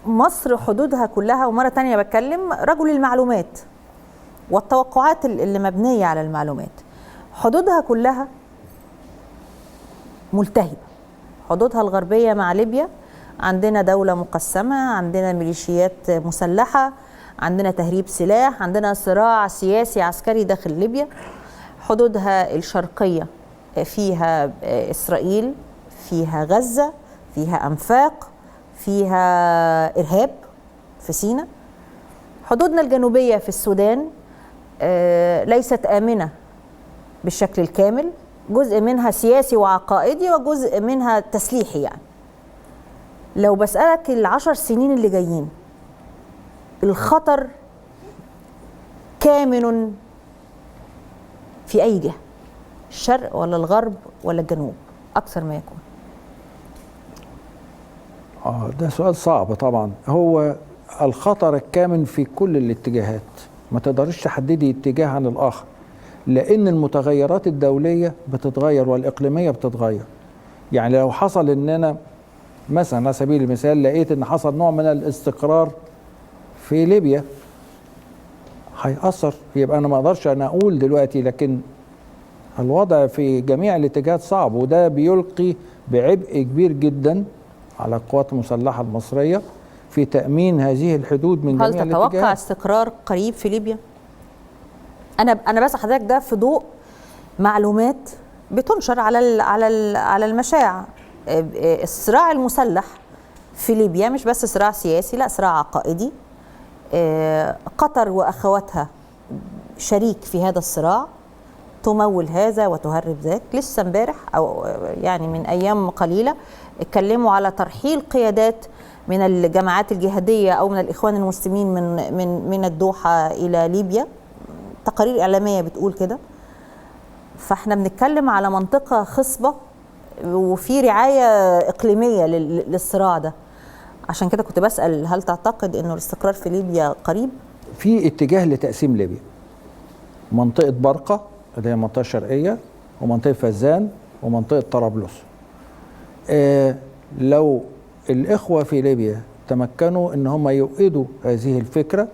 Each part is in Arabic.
مصر حدودها كلها، ومرة تانية بتكلم رجل المعلومات والتوقعات اللي مبنية على المعلومات، حدودها كلها ملتهبة. حدودها الغربية مع ليبيا عندنا دولة مقسمة، عندنا ميليشيات مسلحة، عندنا تهريب سلاح، عندنا صراع سياسي عسكري داخل ليبيا. حدودها الشرقية فيها إسرائيل، فيها غزة، فيها أنفاق، فيها إرهاب في سيناء. حدودنا الجنوبية في السودان ليست آمنة بالشكل الكامل، جزء منها سياسي وعقائدي وجزء منها تسليحي. يعني لو بسألك ال10 سنين اللي جايين الخطر كامن في أي جهة، الشرق ولا الغرب ولا الجنوب أكثر ما يكون؟ ده سؤال صعب طبعا. هو الخطر الكامن في كل الاتجاهات، ما تقدرش تحددي اتجاه عن الآخر، لأن المتغيرات الدولية بتتغير والإقليمية بتتغير. يعني لو حصل إننا مثلا على سبيل المثال لقيت إن حصل نوع من الاستقرار في ليبيا هيأثر، يبقى أنا ما أقدرش أنا أقول دلوقتي، لكن الوضع في جميع الاتجاهات صعب، وده بيلقي بعبء كبير جدا على القوات المسلحة المصرية في تأمين هذه الحدود من جميع الاتجاهات. هل تتوقع استقرار قريب في ليبيا؟ أنا بس حضرتك ده في ضوء معلومات بتنشر على المشاع. الصراع المسلح في ليبيا مش بس صراع سياسي، لا صراع عقائدي. قطر وأخواتها شريك في هذا الصراع، تمول هذا وتهرب ذاك. لسه امبارح أو يعني من أيام قليلة اتكلموا على ترحيل قيادات من الجماعات الجهادية أو من الإخوان المسلمين من الدوحة إلى ليبيا. تقارير إعلامية بتقول كده. فاحنا بنتكلم على منطقة خصبة وفي رعاية إقليمية للصراع ده. عشان كده كنت بسأل، هل تعتقد إنه الاستقرار في ليبيا قريب؟ في اتجاه لتقسيم ليبيا، منطقة برقة اللي هي المنطقة الشرقية، ومنطقة فزان، ومنطقة طرابلس. لو الإخوة في ليبيا تمكنوا إن هم يؤيدوا هذه الفكرة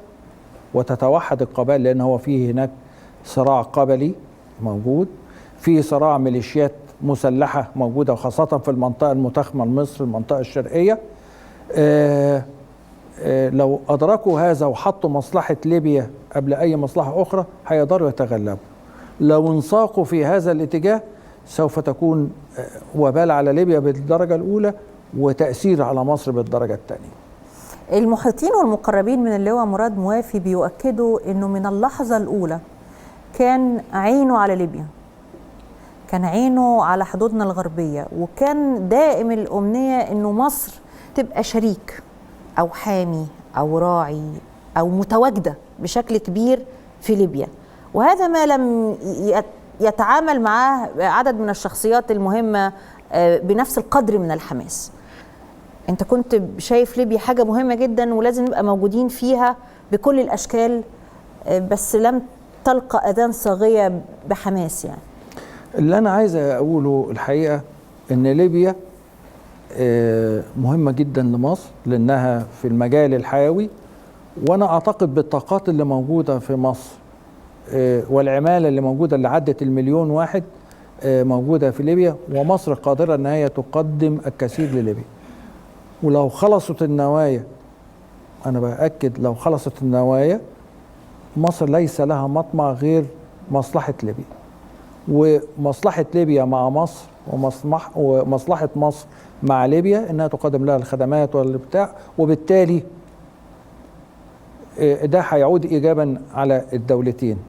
وتتوحد القبائل، لأن هو فيه هناك صراع قبلي موجود، في صراع ميليشيات مسلحة موجودة، وخاصة في المنطقة المتخمة لمصر، المنطقة الشرقية. لو أدركوا هذا وحطوا مصلحة ليبيا قبل أي مصلحة أخرى هيقدروا يتغلبوا. لو انساقوا في هذا الاتجاه سوف تكون وبال على ليبيا بالدرجة الأولى وتأثير على مصر بالدرجة الثانية. المحيطين والمقربين من اللواء مراد موافي بيؤكدوا أنه من اللحظة الأولى كان عينه على ليبيا، كان عينه على حدودنا الغربية، وكان دائم الأمنية أنه مصر تبقى شريك أو حامي أو راعي أو متواجدة بشكل كبير في ليبيا. وهذا ما لم يتعامل معاه عدد من الشخصيات المهمة بنفس القدر من الحماس. أنت كنت شايف ليبيا حاجة مهمة جدا ولازم نبقى موجودين فيها بكل الأشكال، بس لم تلقى أذان صاغية بحماس. يعني اللي أنا عايز أقوله الحقيقة إن ليبيا مهمة جدا لمصر لأنها في المجال الحيوي، وأنا أعتقد بالطاقات اللي موجودة في مصر والعمالة اللي موجودة اللي عدت 1,000,000 واحد موجودة في ليبيا، ومصر قادرة أن هي تقدم الكثير لليبيا. ولو خلصت النوايا، أنا بأكد لو خلصت النوايا، مصر ليس لها مطمع غير مصلحة ليبيا، ومصلحة ليبيا مع مصر ومصلحة مصر مع ليبيا انها تقدم لها الخدمات والبتاع، وبالتالي ده هيعود ايجابا على الدولتين.